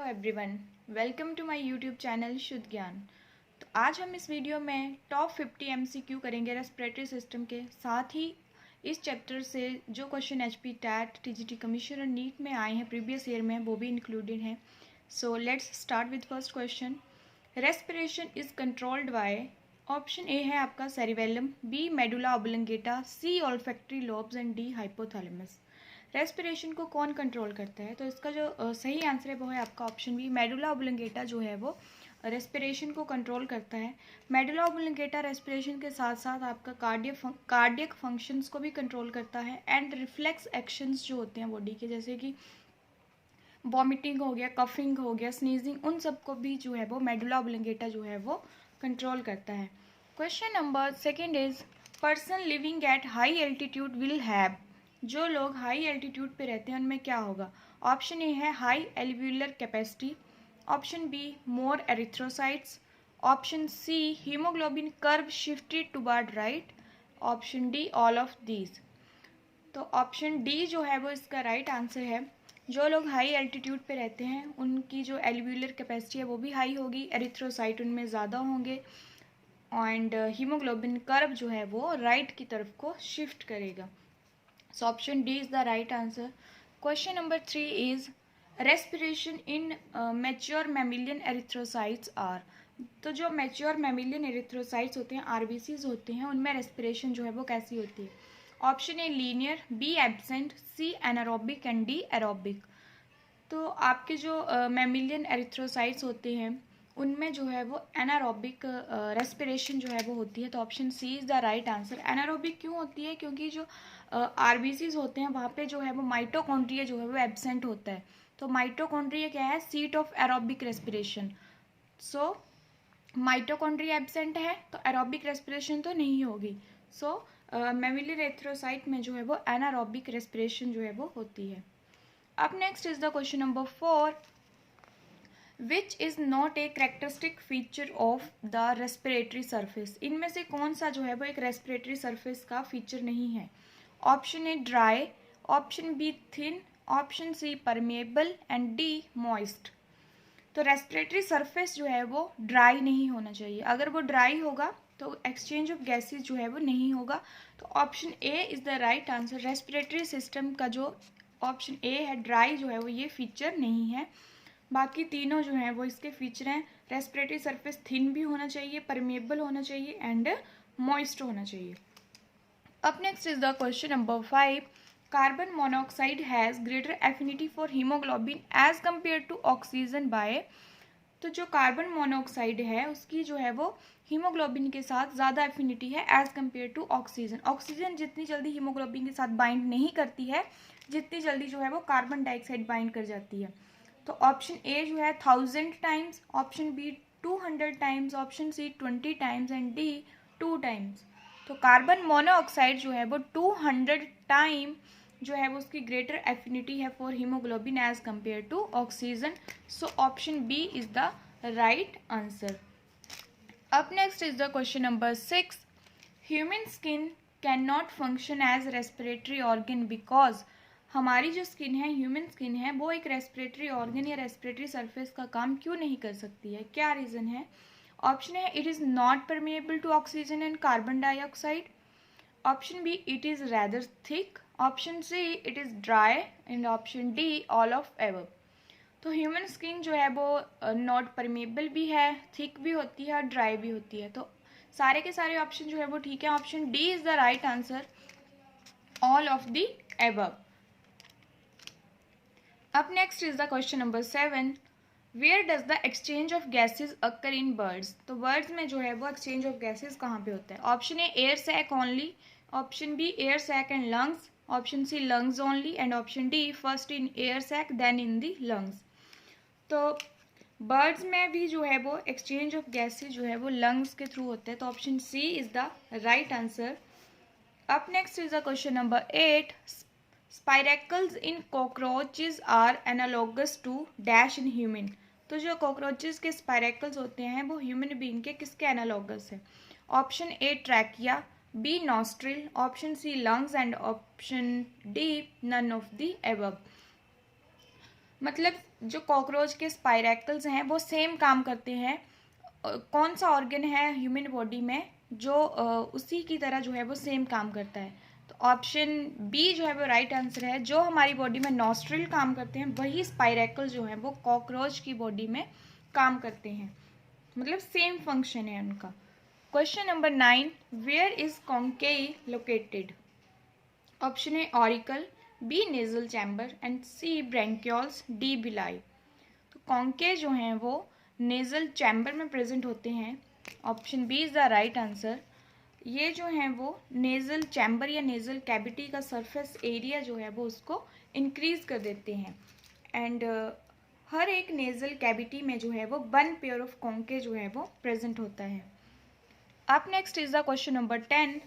Hello everyone, welcome to my YouTube channel Shuddh Gyan. तो आज हम इस वीडियो में टॉप 50 एमसीक्यू करेंगे रेस्पिरेटरी सिस्टम के। साथ ही इस चैप्टर से जो question HP TET TGT commission और नीट में आए हैं प्रीवियस ईयर में, वो भी इंक्लूडेड हैं। So let's start with first question. Respiration is controlled by, option A है आपका cerebellum, B medulla oblongata, C olfactory lobes and D hypothalamus. Respiration को कौन कंट्रोल करता है? तो इसका जो सही आंसर है वो है आपका ऑप्शन बी, मेडुला ऑब्लंगेटा जो है वो रेस्पिरेशन को कंट्रोल करता है। मेडुला ऑब्लंगेटा रेस्पिरेशन के साथ साथ आपका कार्डियक फंक्शंस को भी कंट्रोल करता है एंड रिफ्लेक्स एक्शंस जो होते हैं बॉडी के, जैसे कि वॉमिटिंग हो गया, कफिंग हो गया, स्नीजिंग, उन सबको भी जो है वो मेडुला ऑब्लंगेटा जो है वो कंट्रोल करता है। Question number second is, person living at high altitude will have, जो लोग हाई एल्टीट्यूड पे रहते हैं उनमें क्या होगा? ऑप्शन ए है high alveolar capacity, option B more erythrocytes, option C haemoglobin curve shifted toward right, option D all of these. तो ऑप्शन डी जो है वो इसका राइट आंसर है। जो लोग हाई एल्टीट्यूड पे रहते हैं उनकी जो एल्व्यूलर कैपेसिटी है वो भी हाई होगी, एरिथ्रोसाइट उनमें ज़्यादा होंगे एंड हीमोग्लोबिन कर्व जो है वो राइट की तरफ को शिफ्ट करेगा। So option D is the right answer. Question number 3 is, respiration in mature mammalian erythrocytes are, तो जो मैच्योर मैमिलियन एरिथ्रोसाइट्स होते हैं, आरबीसीज होते हैं, उनमें रेस्पिरेशन जो है वो कैसी होती है? Option A linear, B absent, C anaerobic and D aerobic. तो आपके जो मैमिलियन एरिथ्रोसाइट्स होते हैं उनमें जो है वो एनारोबिक रेस्पिरेशन जो है वो होती है। तो option C is the right answer. Anaerobic क्यों होती है? क्योंकि जो आरबीसीज होते हैं वहाँ पे जो है वो माइटोकॉन्ड्रिया जो है वो एब्सेंट होता है। तो माइटोकॉन्ड्रिया क्या है? Seat of aerobic respiration. So mitochondria absent है तो एरोबिक रेस्पिरेशन तो नहीं होगी। सो मैमिलियन एरिथ्रोसाइट में जो है वो एनारोबिक रेस्पिरेशन जो है वो होती है। अब next is the question number 4, which is not a characteristic feature of the respiratory surface. इनमें से कौन सा जो है वो एक रेस्पिरेटरी सरफेस का फीचर नहीं है? Option A dry, option B thin, option C permeable and D moist. तो रेस्पिरेटरी सरफेस जो है वो ड्राई नहीं होना चाहिए। अगर वो ड्राई होगा तो एक्सचेंज ऑफ गैसेज जो है वो नहीं होगा। तो option A is the right answer. Respiratory system का जो ऑप्शन ए है ड्राई जो है वो ये फीचर नहीं है। बाकी तीनों जो हैं वो इसके फीचर हैं। रेस्पिरेटरी सरफेस थिन भी होना चाहिए, परमेबल होना चाहिए एंड मॉइस्ट होना चाहिए। अब next is the question number 5, carbon monoxide has greater affinity for haemoglobin as compare to oxygen by. तो जो कार्बन मोनोऑक्साइड है उसकी जो है वो हीमोग्लोबिन के साथ ज़्यादा एफिनिटी है as compare to oxygen. Oxygen जितनी जल्दी हीमोग्लोबिन के साथ बाइंड नहीं करती है जितनी जल्दी जो है वो कार्बन डाइऑक्साइड बाइंड कर जाती है। तो ऑप्शन ए जो है 1000 times, option B 200 times, option C 20 times and D 2 times. तो कार्बन मोनोऑक्साइड जो है वो 200 टाइम जो है वो उसकी ग्रेटर एफिनिटी है for haemoglobin as compare to oxygen. So option B is the right answer. अब next is the question number 6, human skin can not function as respiratory organ because. हमारी जो स्किन है, human skin है, वो एक respiratory organ या respiratory surface का काम क्यों नहीं कर सकती है? क्या रीज़न है? ऑप्शन है it is not permeable to oxygen and carbon dioxide, option B it is rather thick, option C it is dry and option D all of above. तो ह्यूमन स्किन जो है वो नॉट परमेएबल भी है, thick भी होती है और ड्राई भी होती है। तो सारे के सारे ऑप्शन जो है वो ठीक है। Option D is the right answer, all of the above. Up next is the question number 7, where does the exchange of gases occur in birds? तो birds में जो है वो exchange of gases कहाँ पे होता है? Option A air sac only, option B air sac and lungs, option C lungs only and option D first in air sac then in the lungs. तो बर्ड्स में भी जो है वो एक्सचेंज ऑफ गैसेज जो है वो लंग्स के थ्रू होता है। तो option C is the right answer. Up next is the question number 8, spiracles in cockroaches are analogous to dash in human. तो जो कॉकरोचेज के स्पाइरेकल्स होते हैं वो ह्यूमन बीइंग के किसके एनालॉगस है? Option A trachea, B nostril, option C lungs and option D none of the above. मतलब जो कॉकरोच के स्पाइरेकल्स हैं वो सेम काम करते हैं। कौन सा ऑर्गन है ह्यूमन बॉडी में जो उसी की तरह जो है वो सेम काम करता है? तो ऑप्शन बी जो है वो राइट आंसर है। जो हमारी बॉडी में नॉस्ट्रिल काम करते हैं वही स्पाइरेकल जो है वो कॉकरोच की बॉडी में काम करते हैं, मतलब सेम फंक्शन है उनका। Question number 9, where is conchae located? Option A auricle, B nasal chamber and C bronchioles, D बिलाई। तो कॉन्के जो हैं वो नेजल चैम्बर में प्रेजेंट होते हैं। Option B is the right answer. ये जो हैं वो नेजल चैम्बर या नेजल कैविटी का सरफेस एरिया जो है वो उसको इंक्रीज कर देते हैं। एंड हर एक नेजल कैविटी में जो है वो 1 पेयर ऑफ कॉन्के जो है वो प्रेजेंट होता है। अब next is the question number 10,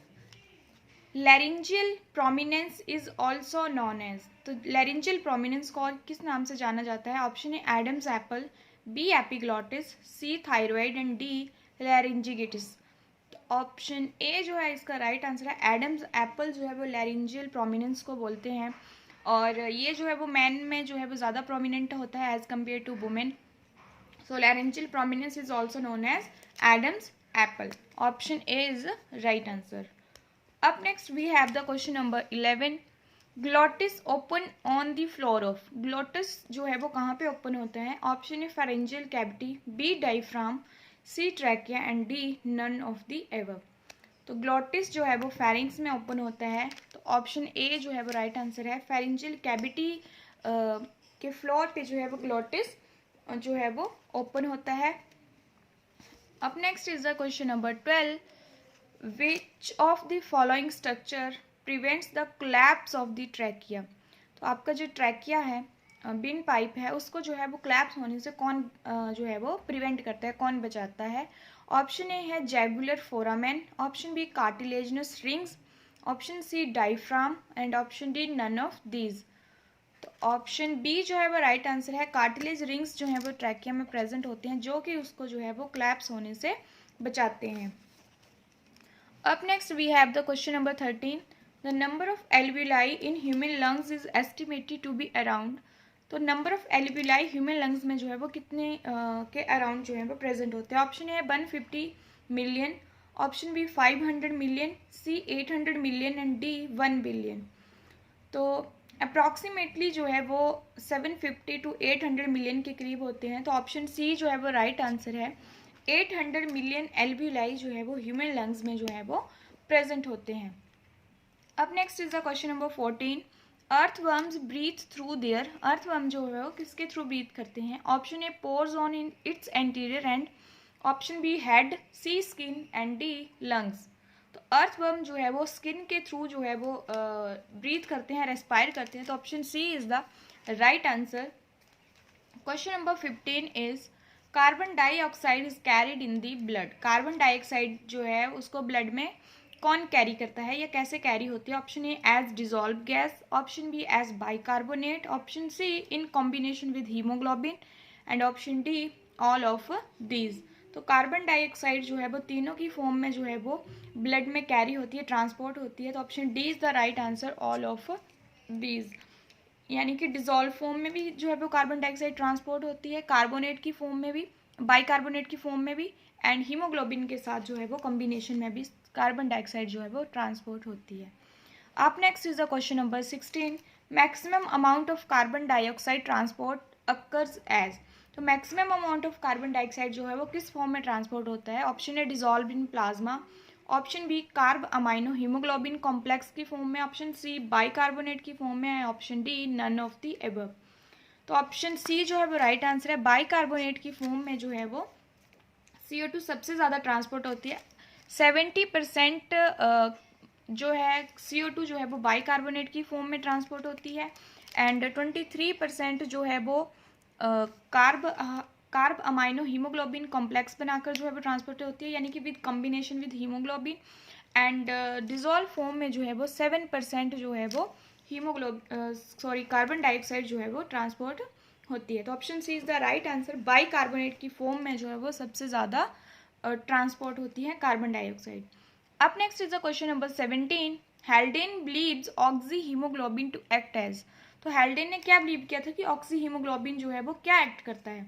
laryngeal prominence is also known as. तो लैरिंजियल प्रोमिनेंस को और किस नाम से जाना जाता है? Option A Adam's apple, B epiglottis, C thyroid and D laryngitis. Option A जो है इसका राइट आंसर है। एडम्स एप्पल जो है वो लैरिंजियल प्रोमिनेंस को बोलते हैं और ये जो है वो मैन में जो है वो ज़्यादा प्रोमिनेंट होता है as compare to women. So laryngeal prominence is also known as Adam's apple. Option A is right answer. Up next we have the question number 11, glottis open on the floor of। glottis जो है वो कहाँ पे open होता है? Option A pharyngeal cavity, B diaphragm, C trachea and D none of the above। तो glottis जो है वो फेरिंग्स में ओपन होता है। तो ऑप्शन ए जो है वो राइट आंसर है। फेरिंजियल कैविटी के फ्लोर पे जो है वो ग्लोटिस जो है वो ओपन होता है। अब next is the question number 12, Which of the following structure prevents the collapse of the trachea? तो आपका जो ट्रैकिया है, बिन पाइप है, उसको जो है वो क्लैप्स होने से कौन जो है वो प्रिवेंट करता है, कौन बचाता है? ऑप्शन ए है jugular foramen, option B cartilaginous rings, option C diaphragm and option D none of these. तो ऑप्शन बी जो है वो राइट आंसर है। कार्टिलेज रिंग्स जो है वो ट्रैकिया में प्रेजेंट होते हैं जो कि उसको जो है वो क्लैप्स होने से बचाते हैं। Up next we have the question number 13, the number of alveoli in human lungs is estimated to be around। तो number of alveoli human lungs में जो है वो कितने के अराउंड जो है वो प्रेजेंट होते हैं? Option A 150 million, option B 500 million, C 800 million and D 1 billion. तो अप्रॉक्सीमेटली जो है वो 750 to 800 मिलियन के करीब होते हैं। तो ऑप्शन सी जो है वो राइट आंसर है। 800 मिलियन एल्विलाई जो है वो ह्यूमन लंग्स में जो है वो प्रेजेंट होते हैं। अब next is the question number 14, earthworms breathe through their. Earthworm जो है वो किसके थ्रू ब्रीथ करते हैं? Option A pores on in its anterior end, option B head, C skin and D lungs. तो अर्थवर्म जो है वो स्किन के थ्रू जो है वो ब्रीथ करते हैं, रेस्पायर करते हैं। तो option C is the right answer. Question number 15 is carbon dioxide is carried in the blood. Carbon dioxide जो है उसको ब्लड में कौन कैरी करता है या कैसे कैरी होती है? Option A as dissolve gas, option B as bicarbonate, option C in combination with haemoglobin and option D all of these. तो कार्बन डाइऑक्साइड जो है वो तीनों की फॉर्म में जो है वो ब्लड में कैरी होती है, ट्रांसपोर्ट होती है। तो option D is the right answer, all of these. यानी कि डिजॉल्व फॉर्म में भी जो है वो कार्बन डाइऑक्साइड ट्रांसपोर्ट होती है, कार्बोनेट की फॉर्म में भी, बाइकार्बोनेट की फॉर्म में भी एंड हीमोग्लोबिन के साथ जो है वो कॉम्बिनेशन में भी कार्बन डाइऑक्साइड जो है वो ट्रांसपोर्ट होती है। अब next is the question number 16, maximum amount of carbon dioxide transport occurs as. तो maximum amount of carbon dioxide जो है वो किस फॉर्म में ट्रांसपोर्ट होता है? Option A dissolve in plasma, option B carbamino haemoglobin complex की form में, ऑप्शन सी बाइकार्बोनेट की फॉर्म में, option D none of the above. तो ऑप्शन सी जो है वो राइट आंसर है। बाइकार्बोनेट की फॉर्म में जो है वो CO2 सबसे ज़्यादा ट्रांसपोर्ट होती है। 70% जो है CO2 जो है वो बाइकार्बोनेट की फॉर्म में ट्रांसपोर्ट होती है एंड 23% जो है वो कार्ब अमाइनो हीमोग्लोबिन कॉम्प्लेक्स बनाकर जो है वो ट्रांसपोर्ट होती है, यानी कि with combination with haemoglobin and dissolve form में जो है वो 7% जो है वो कार्बन डाइऑक्साइड जो है वो ट्रांसपोर्ट होती है। तो option C is the right answer. Bicarbonate की फॉर्म में जो है वो सबसे ज़्यादा ट्रांसपोर्ट होती है कार्बन डाइऑक्साइड। अब next is the question number 17, Haldane believes oxyhaemoglobin to act as. तो हेल्डेन ने क्या बिलीव किया था कि ऑक्सी हीमोग्लोबिन जो है वो क्या एक्ट करता है,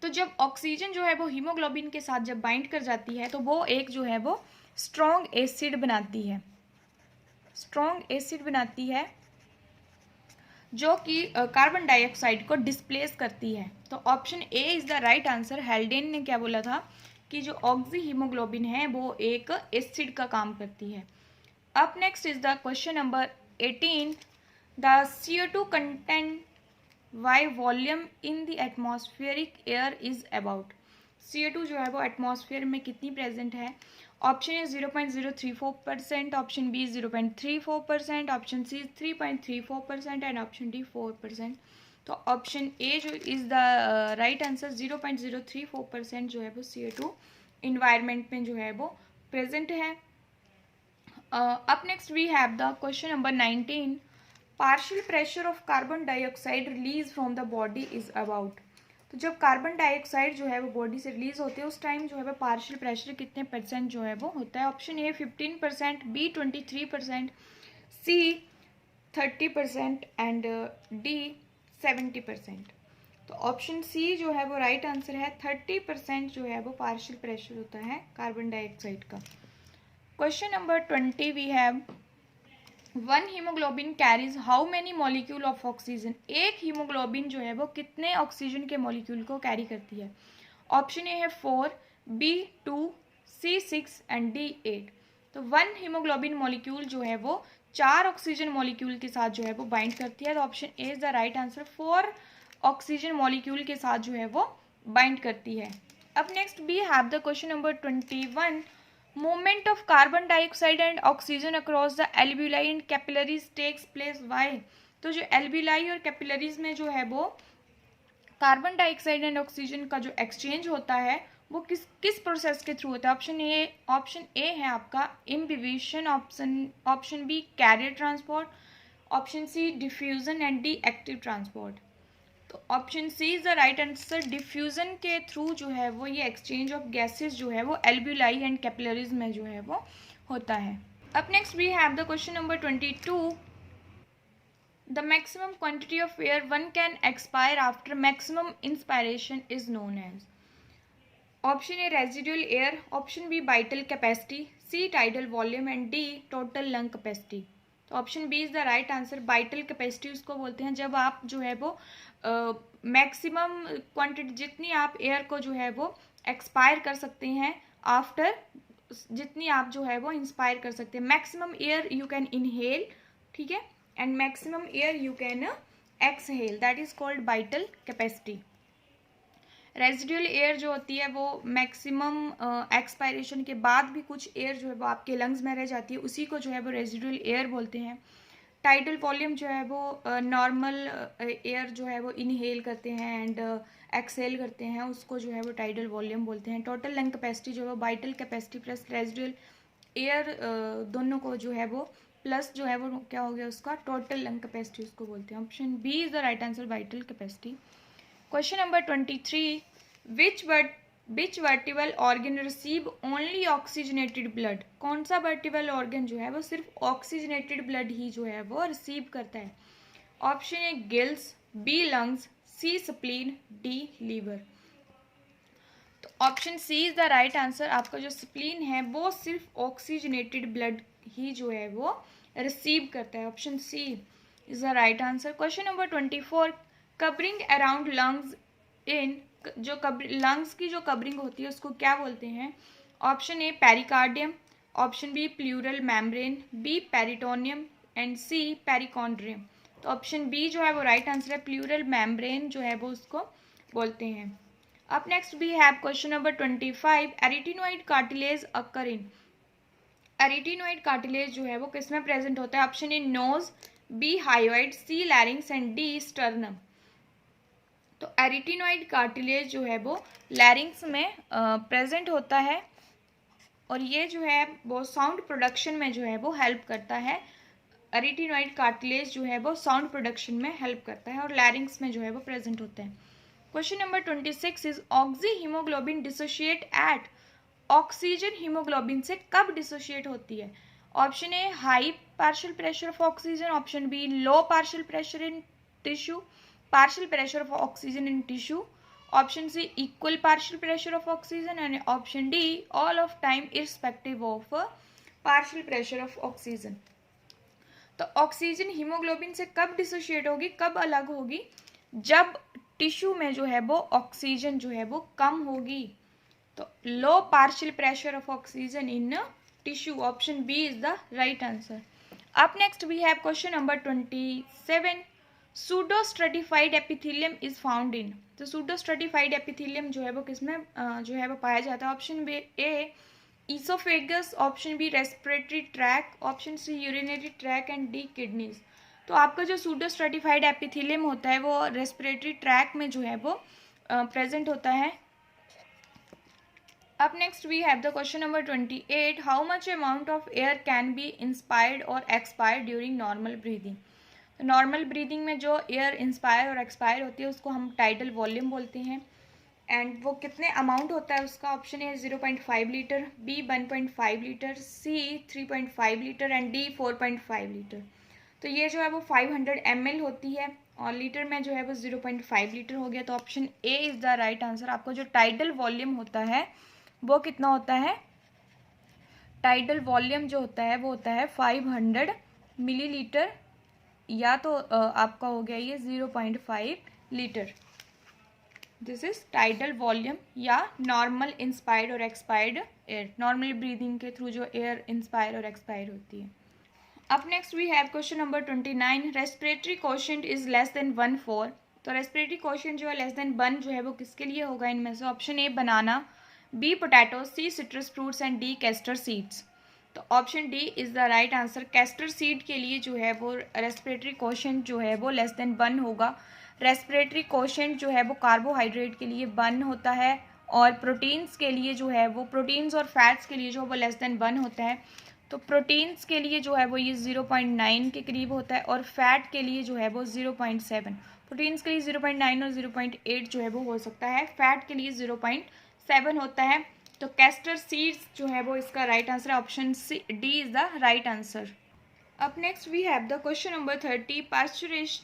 तो जब ऑक्सीजन जो है वो हीमोग्लोबिन के साथ जब बाइंड कर जाती है तो वो एक जो है वो स्ट्रॉन्ग एसिड बनाती है, स्ट्रॉन्ग एसिड बनाती है जो कि कार्बन डाइऑक्साइड को डिस्प्लेस करती है। तो option A is the right answer. हेल्डेन ने क्या बोला था कि जो ऑक्सी हीमोग्लोबिन है वो एक एसिड का काम करती है। अब next is the question number 18। The CO2 content by volume in the atmospheric air is about. CO2 जो है वो एटमॉस्फेयर में कितनी प्रेजेंट है। Option A 0.034%, option B 0.34%, option C 3.34% and option D 4%। तो ऑप्शन ए जो इज द राइट आंसर 0.034% जो है वो CO2 इन्वायरमेंट में जो है वो प्रेजेंट है। अब next we have the question number 19। Partial pressure of carbon dioxide release from the body is about. तो जब कार्बन डाइऑक्साइड जो है वो बॉडी से रिलीज होते हैं उस टाइम जो है वो पार्शियल प्रेशर कितने परसेंट जो है वो होता है। Option A 15%, B 23%, C 30% and D 70%। तो ऑप्शन सी जो है वो राइट आंसर है। 30% जो है वो पार्शियल प्रेशर होता है कार्बन डाइऑक्साइड का। Question number 20 we have one haemoglobin carries how many molecule of oxygen. एक हीमोग्लोबिन जो है वो कितने ऑक्सीजन के मॉलिक्यूल को कैरी करती है। ऑप्शन ए है 4, बी 2, सी 6 एंड डी 8। तो वन हीमोग्लोबिन मॉलिक्यूल जो है वो 4 ऑक्सीजन मॉलिक्यूल के साथ जो है वो बाइंड करती है। तो option A is the right answer. 4 oxygen molecule के साथ जो है वो बाइंड करती है। अब next we have the question number 21। Movement of carbon dioxide and oxygen across the एल्ब्यूलाई and capillaries takes place by. तो जो एल्ब्यूलाई और कैपिलरीज में जो है वो कार्बन डाइऑक्साइड एंड ऑक्सीजन का जो एक्सचेंज होता है वो किस प्रोसेस के थ्रू होता है। ऑप्शन ए है आपका imbibition, option B carrier transport, option C diffusion and D active transport. तो option C is the right answer. Diffusion के थ्रू जो है वो ये एक्सचेंज ऑफ गैसेस जो है वो एल्ब्यूलाई एंड कैपिलरीज में जो है वो होता है। अब next we have the question number 22। The maximum quantity of air one can expire after maximum inspiration is known as. Option A residual air, option B vital capacity, C tidal volume and D total lung capacity. तो option B is the right answer. Vital capacity उसको बोलते हैं जब आप जो है वो maximum quantity जितनी आप एयर को जो है वो एक्सपायर कर सकते हैं आफ्टर जितनी आप जो है वो इंस्पायर कर सकते हैं। Maximum air you can inhale, ठीक है, and maximum air you can exhale, that is called vital capacity. Residual air जो होती है वो मैक्सिमम एक्सपायरेशन के बाद भी कुछ एयर जो है वो आपके लंग्स में रह जाती है, उसी को जो है वो रेजिडुअल एयर बोलते हैं। टाइडल वॉल्यूम जो है वो नॉर्मल एयर जो है वो इनहेल करते हैं एंड एक्सहेल करते हैं, उसको जो है वो टाइडल वॉल्यूम बोलते हैं। टोटल लंग कैपेसिटी जो है vital capacity plus residual air दोनों को जो है वो प्लस जो है वो क्या हो गया उसका टोटल लंग कैपेसिटी उसको बोलते हैं। Option B is the right answer, vital capacity. Question number 23। Which vertebrate organ receive only oxygenated blood. कौन सा वर्टिबल ऑर्गन जो है वो सिर्फ ऑक्सीजनेटेड ब्लड ही जो है वो रिसीव करता है। Option A gills, B lungs, C spleen, D liver. तो option C is the right answer. आपका जो स्प्लीन है वो सिर्फ ऑक्सीजनेटेड ब्लड ही जो है वो रिसीव करता है। Option C is the right answer. Question number 24। Covering around lungs in, जो लंग्स की जो कवरिंग होती है उसको क्या बोलते हैं। Option A pericardium, option B pleural membrane, B peritoneum and C perichondrium. तो ऑप्शन बी जो है वो राइट आंसर है, प्लूरल मेम्ब्रेन जो है वो उसको बोलते हैं। अब next we have question number 25। Arytenoid cartilage occur in. Arytenoid cartilage जो है वो किसमें प्रेजेंट होता है। Option A nose, B hyoid, C larynx and D sternum. तो एरिटिनोइड कार्टिलेज जो है वो लैरिंग्स में प्रेजेंट होता है और ये जो है वो साउंड प्रोडक्शन में जो है वो हेल्प करता है। एरिटिनोइड कार्टिलेज जो है वो साउंड प्रोडक्शन में हेल्प करता है और लैरिंग्स में जो है वो प्रेजेंट होता है। Question number 26 is oxy haemoglobin dissociate at. Oxygen haemoglobin से कब डिसोशिएट होती है। Option A high partial pressure of oxygen, option B low partial pressure in tissue, partial pressure of oxygen in tissue, option C equal partial pressure of oxygen, and option D all of time irrespective of partial pressure of oxygen. तो oxygen haemoglobin से कब dissociate होगी, कब अलग होगी, जब tissue में जो है वो ऑक्सीजन जो है वो कम होगी. तो low partial pressure of oxygen in tissue, option B is the right answer. Up next we have question number 27. Pseudostratified epithelium is found in. तो सूडोस्ट्रेटिफाइड एपिथेलियम जो है वो किसमें जो है वो पाया जाता है. Option B A oesophagus, option B respiratory tract, option C urinary tract and D kidneys. तो आपका जो सूडोस्ट्रेटिफाइड एपिथेलियम होता है वो रेस्पिरेटरी ट्रैक में जो है वो प्रेजेंट होता है. Up next we have the question number 28. How much amount of air can be inspired or expired during normal breathing? तो नॉर्मल ब्रीदिंग में जो एयर इंस्पायर और एक्सपायर होती है उसको हम टाइडल वॉल्यूम बोलते हैं. एंड वो कितने अमाउंट होता है उसका, option A 0.5 litre, B 1.5 litre, C 3.5 litre and D 4.5 litre. तो ये जो है वो 500 ml होती है और लीटर में जो है वो 0.5 लीटर हो गया. तो option A is the right answer. आपको जो टाइडल वॉल्यूम होता है वो कितना होता है, टाइडल वॉल्यूम जो होता है वो होता है 500 मिलीलीटर, या तो आपका हो गया ये 0.5 litre. This is tidal volume या नॉर्मल इंस्पायर्ड और एक्सपायर्ड एयर. नॉर्मल ब्रीदिंग के थ्रू जो एयर इंस्पायर और एक्सपायर होती है. अब next we have question number 29. Respiratory quotient is less than 1/4. तो रेस्पिरेटरी कोशेंट जो है लेस देन 1 जो है वो किसके लिए होगा इनमें से. Option A banana, B potato, C citrus fruits and D castor seeds. तो option D is the right answer. Castor seed के लिए जो है वो रेस्पिरेटरी कोशेंट जो है वो लेस देन 1 होगा. रेस्पिरेटरी कोशेंट जो है वो कार्बोहाइड्रेट के लिए 1 होता है और प्रोटीन्स के लिए जो है वो प्रोटीन्स और फैट्स के लिए जो वो लेस देन 1 होता है. तो प्रोटीन्स के लिए जो है वो ये 0.9 के करीब होता है और फैट के लिए जो है वो 0.7. प्रोटीन्स के लिए 0.9 और 0.8 जो है वो हो सकता है, फैट के लिए 0.7 होता है. तो कैस्टर सीड्स जो है वो इसका राइट आंसर है. Option C D is the right answer. अब next we have the question number 30.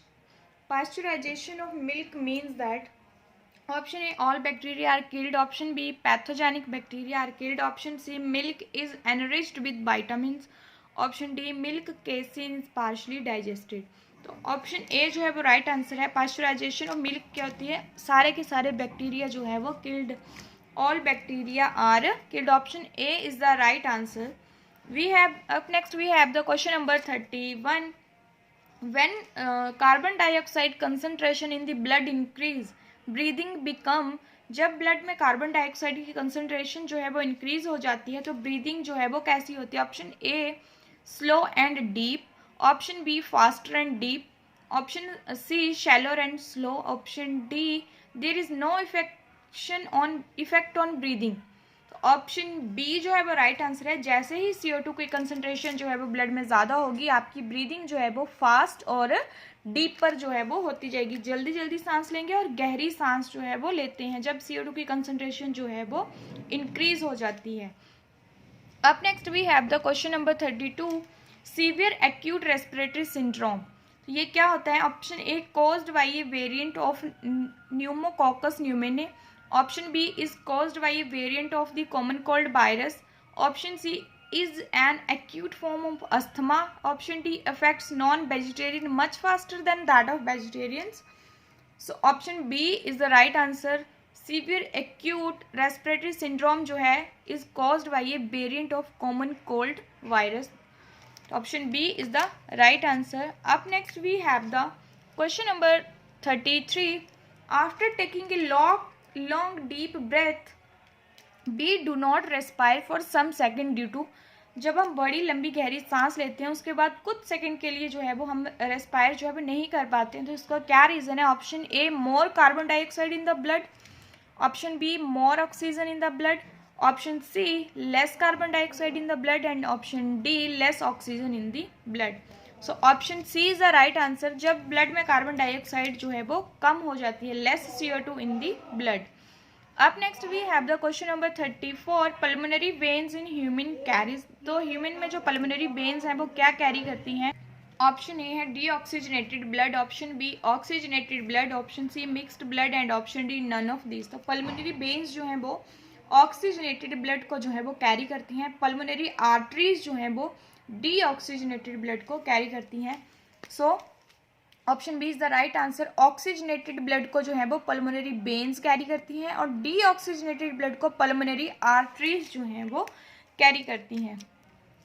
Pasteurisation of milk means that. Option A all bacteria are killed, option B pathogenic bacteria are killed, option C milk is enriched with vitamins, option D milk casein is partially digested. तो option A जो है वो right answer है. Pasteurisation of milk क्या होती है, सारे के सारे बैक्टीरिया जो है वो killed, all bacteria are killed. Option A is the right answer. We have up next we have the question number 31. When carbon dioxide concentration in the blood increase, breathing become. जब blood में carbon dioxide की concentration जो है वो increase हो जाती है तो ब्रीदिंग जो है वो कैसी होती है. Option A slow and deep, option B faster and deep, option C shallower and slow, option D there is no effect on breathing. Option B जो है वो राइट आंसर है. जैसे ही CO2 की कंसंट्रेशन जो है वो ब्लड में ज़्यादा होगी आपकी ब्रीदिंग जो है वो फास्ट और डीप पर जो है वो होती जाएगी. जल्दी जल्दी सांस लेंगे और गहरी सांस जो है वो लेते हैं जब CO2 की कंसंट्रेशन जो है वो इंक्रीज हो जाती है. अब next we have the question number 32. Severe acute respiratory syndrome. ये क्या होता है. Option A caused by a variant of pneumococcus pneumonia, option B is caused by a variant of the common cold virus, option C is an acute form of asthma, option D affects non-vegetarian much faster than that of vegetarians. So option B is the right answer. Severe acute respiratory syndrome जो है is caused by a variant of common cold virus. Option B is the right answer. Up next we have the question number 33. After taking a long deep breath, we do not respire for some second due to. जब हम बड़ी लंबी गहरी सांस लेते हैं उसके बाद कुछ सेकंड के लिए जो है वो हम रेस्पायर जो है वो नहीं कर पाते हैं. तो इसका क्या रीज़न है. Option A more carbon dioxide in the blood, option B more oxygen in the blood, option C less carbon dioxide in the blood and option D less oxygen in the blood. So option C is the right answer. जब blood में carbon dioxide जो है वो कम हो जाती है, less CO2 in the blood. अब next we have the question number 34, pulmonary veins in human carries. तो ह्यूमन में जो पल्मोनरी वेन्स हैं वो क्या कैरी करती हैं? ऑप्शन ए है deoxygenated blood, option B oxygenated blood, option C mixed blood and option D none of this. तो पल्मोनरी वेन्स जो हैं वो ऑक्सीजनेटेड ब्लड को जो है वो कैरी करती हैं, पल्मोनरी आर्टरीज जो हैं वो डीऑक्सीजनेटेड ब्लड को कैरी करती हैं। So option B is the right answer. Oxygenated blood को जो है वो पल्मोनरी वेन्स कैरी करती हैं और डीऑक्सीजनेटेड ब्लड को पल्मोनरी आर्टरीज जो हैं वो कैरी करती हैं।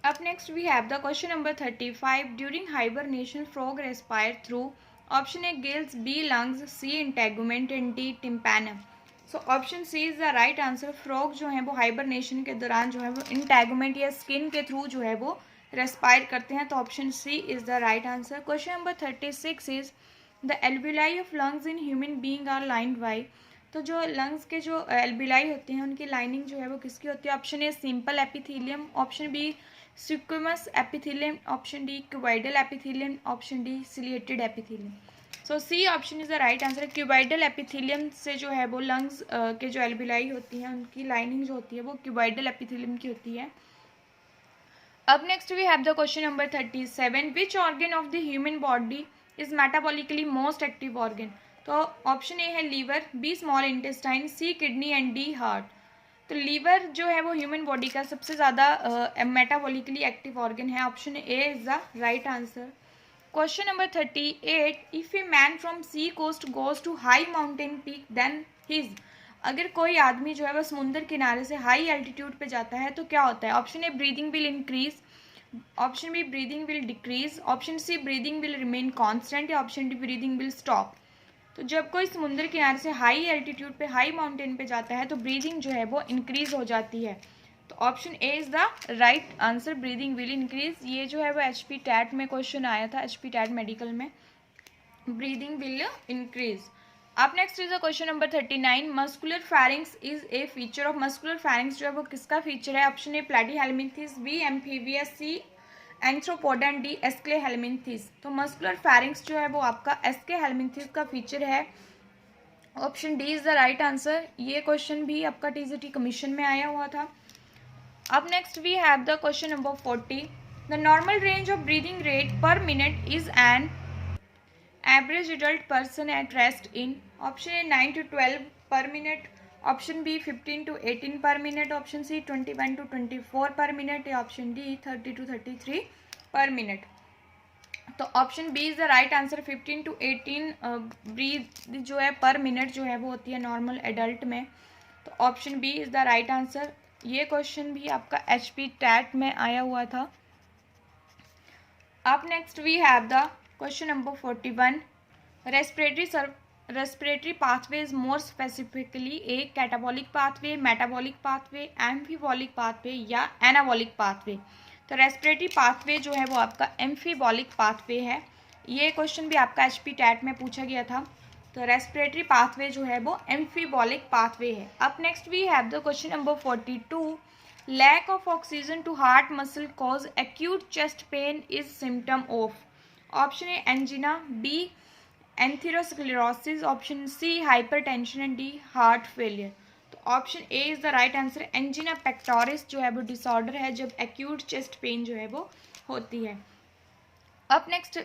अब next we have the question number 35, during hibernation frog respire through. Option A gills, B lungs, C integument and D tympanum. So option C is the right answer. Frog जो है वो hibernation के दौरान जो है वो इंटेगुमेंट या skin के थ्रू जो है वो रेस्पायर करते हैं, तो option C is the right answer. Question number 36 is the alveoli of lungs in human being are lined by. तो जो लंग्स के जो एल्विलाई होते हैं उनकी लाइनिंग जो है वो किसकी होती है? Option A simple epithelium, option B squamous epithelium, option D cuboidal epithelium, option D ciliated epithelium. So C option is the right answer. Cuboidal epithelium से जो है वो लंग्स के जो एल्विलाई होती हैं उनकी लाइनिंग जो होती है वो क्यूबाइडल एपिथेलियम की होती है। अब next we have the question number 37, which organ of the human body is metabolically most active organ. तो ऑप्शन ए है liver, B small intestine, C kidney and D heart. तो लीवर जो है वो ह्यूमन बॉडी का सबसे ज़्यादा metabolically active organ है, option A is the right answer. Question number 38, if a man from sea coast goes to high mountain peak then his. अगर कोई आदमी जो है वह समुद्र किनारे से हाई एल्टीट्यूड पे जाता है तो क्या होता है? Option A breathing will increase, option B breathing will decrease, option C breathing will remain constant या option D breathing will stop. तो जब कोई समुद्र किनारे से हाई एल्टीट्यूड पे हाई माउंटेन पे जाता है तो ब्रीदिंग जो है वो इंक्रीज हो जाती है, तो option A is the right answer, breathing will increase. ये जो है वो एचपी टैट में क्वेश्चन आया था, एचपी टैट मेडिकल में, ब्रीदिंग विल इंक्रीज। अब next is the question number 39, muscular pharynx is a feature of. Muscular pharynx जो है वो किसका फीचर है? Option A Platyhelminthes, B amphibious, C Arthropoda and D Aschelminthes. तो मस्कुलर फेरिंग्स जो है वो आपका एस्क्लेहेल्मिंथेस का फीचर है, option D is the right answer. ये क्वेश्चन भी आपका टीजीटी कमीशन में आया हुआ था। अब next we have the question number 40, the normal range of breathing rate per minute is an average adult person at rest in. Option A 9 to 12 पर minute, option B 15 to 18 पर minute, option C 21 to 24 पर minute या option D 30 to 33 per minute. तो option B is the right answer. 15 to 18 breath जो है पर minute जो है वो होती है नॉर्मल एडल्ट में, तो option B is the right answer. ये क्वेश्चन भी आपका एचपी टैट में आया हुआ था। अब next we have the question number 41, respiratory pathway is more specifically a catabolic pathway, metabolic pathway, amphibolic pathway या एनाबॉलिक पाथवे। तो रेस्पिरेटरी पाथवे जो है वो आपका एम्फीबॉलिक पाथवे है। ये क्वेश्चन भी आपका एचपी टैट में पूछा गया था। तो रेस्पिरेटरी पाथवे जो है वो एम्फीबॉलिक पाथवे है। अब next we have the question number 42, lack of oxygen to heart muscle cause acute chest pain is symptom of. Option A angina, B atherosclerosis, option C hypertension and D heart failure. तो option A is the right answer. Angina pectoris जो है वो disorder है जब acute chest pen जो है वो होती है। अब next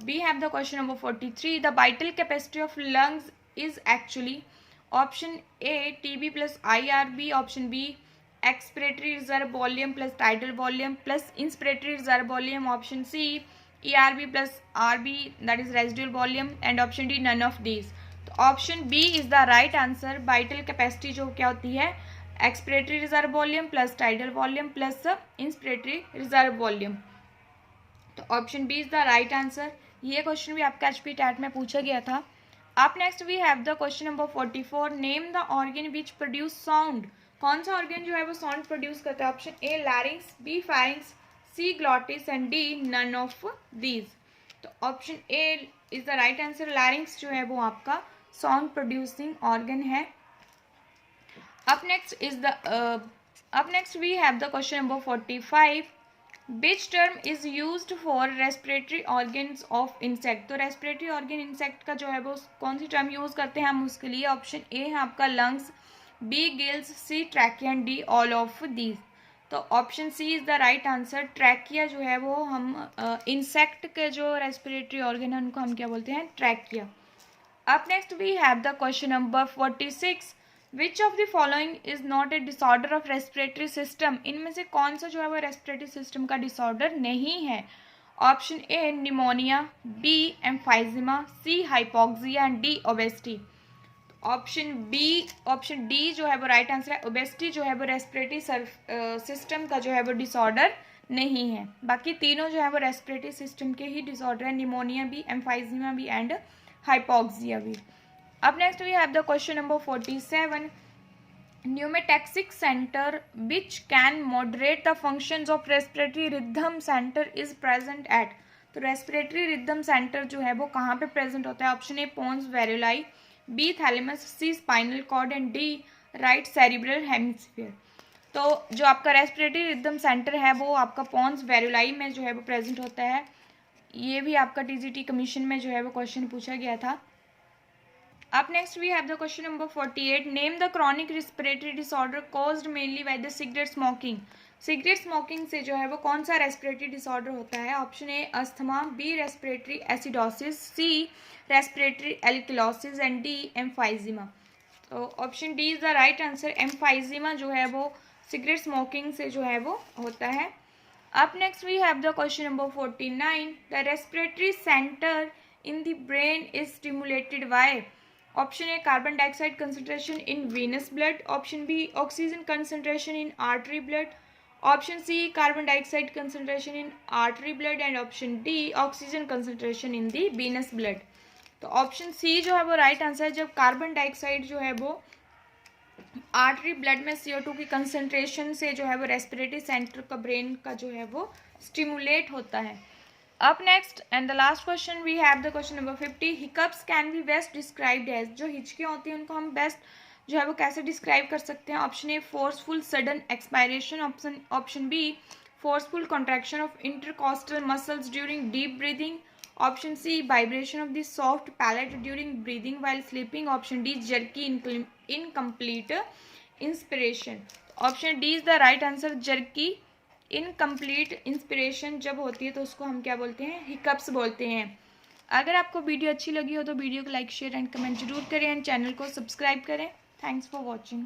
we have the question number 43, the vital capacity of lungs is actually. Option A TV plus IRV, option B expiratory reserve volume plus tidal volume plus inspiratory reserve volume, option C ERB plus RB that is residual volume and option D none of these। तो option B is the right answer. Vital capacity जो क्या होती है? Expiratory reserve volume plus tidal volume plus inspiratory reserve volume. तो option B is the right answer. ये question भी आपका HP TET में पूछा गया था। अब next we have the question number 44, name the organ which produce sound. कौन सा ऑर्गन जो है वो साउंड प्रोड्यूस करता है? Option A larynx, B pharynx, C glottis and D none of these. तो option A is the right answer. Larynx जो है वो आपका साउंड प्रोड्यूसिंग ऑर्गन है। अब next we have the question number 45, which term is used for respiratory organs of insect. तो respiratory organ insect का जो है वो कौन सी टर्म यूज करते हैं हम उसके लिए? ऑप्शन ए है आपका lungs, B gills, C trachea and D all of these. तो option C is the right answer. Trachea जो है वो हम इंसेक्ट के जो रेस्पिरेटरी ऑर्गन है उनको हम क्या बोलते हैं, ट्रैकिया। अब next we have the question number 46, which of the following is not a disorder of respiratory system. इनमें से कौन सा जो है वो रेस्पिरेटरी सिस्टम का डिसऑर्डर नहीं है। Option A pneumonia, B emphysema, C hypoxia and D obesity. Option D जो है वो राइट आंसर है। ओबेसिटी जो है वो रेस्पिरेटरी सिस्टम का जो है वो डिसऑर्डर नहीं है। बाकी तीनों जो है वो रेस्पिरेटरी सिस्टम के ही डिसऑर्डर है, निमोनिया भी, एम्फाइजिमा भी एंड हाइपोक्सिया भी। अब next we have the question number 47, pneumatoxic center which can moderate the functions of respiratory rhythm center is present at। तो रेस्पिरेटरी रिदम सेंटर जो है वो कहाँ पे प्रेजेंट होता है। Option A pons varolii, B thalamus, C spinal cord and D right cerebral hemisphere. तो जो आपका रेस्पिरेटरी रिदम सेंटर है वो आपका पोन्स वेरुलाई में जो है वो प्रेजेंट होता है। ये भी आपका टीजीटी कमीशन में जो है वो क्वेश्चन पूछा गया था। Up next we have the question number 48, name the chronic respiratory disorder caused mainly by the cigarette smoking। Cigarette smoking से जो है वो कौन सा रेस्पिरेटरी डिसऑर्डर होता है। Option A asthma, B respiratory acidosis, C respiratory alkalosis and D emphysema. तो option D is the right answer. Emphysema जो है वो सिगरेट स्मोकिंग से जो है वो होता है। Up next we have the question number 49, the respiratory center in the brain is stimulated by। Option A carbon dioxide concentration in venous blood, option B oxygen concentration in artery blood, option C carbon dioxide concentration in artery blood and option D oxygen concentration in the venous blood. तो option C जो है वो right answer है। जब carbon dioxide जो है वो artery blood में CO2 की कंसंट्रेशन से जो है वो रेस्पिरेटरी सेंटर का ब्रेन का जो है वो स्टिमुलेट होता है। Up next and the last question we have the question number 50, hiccups can be best described as। जो हिचकियाँ होती हैं उनको हम बेस्ट जो है वो कैसे डिस्क्राइब कर सकते हैं। Option A forceful sudden expiration, option B forceful contraction of intercostal muscles during deep breathing, option C vibration of the soft palate during breathing while sleeping, option D jerky incomplete inspiration. Option D is the right answer. Jerky incomplete inspiration जब होती है तो उसको हम क्या बोलते हैं, hiccups बोलते हैं। अगर आपको वीडियो अच्छी लगी हो तो वीडियो को लाइक शेयर एंड कमेंट जरूर करें एंड चैनल को सब्सक्राइब करें। Thanks for watching.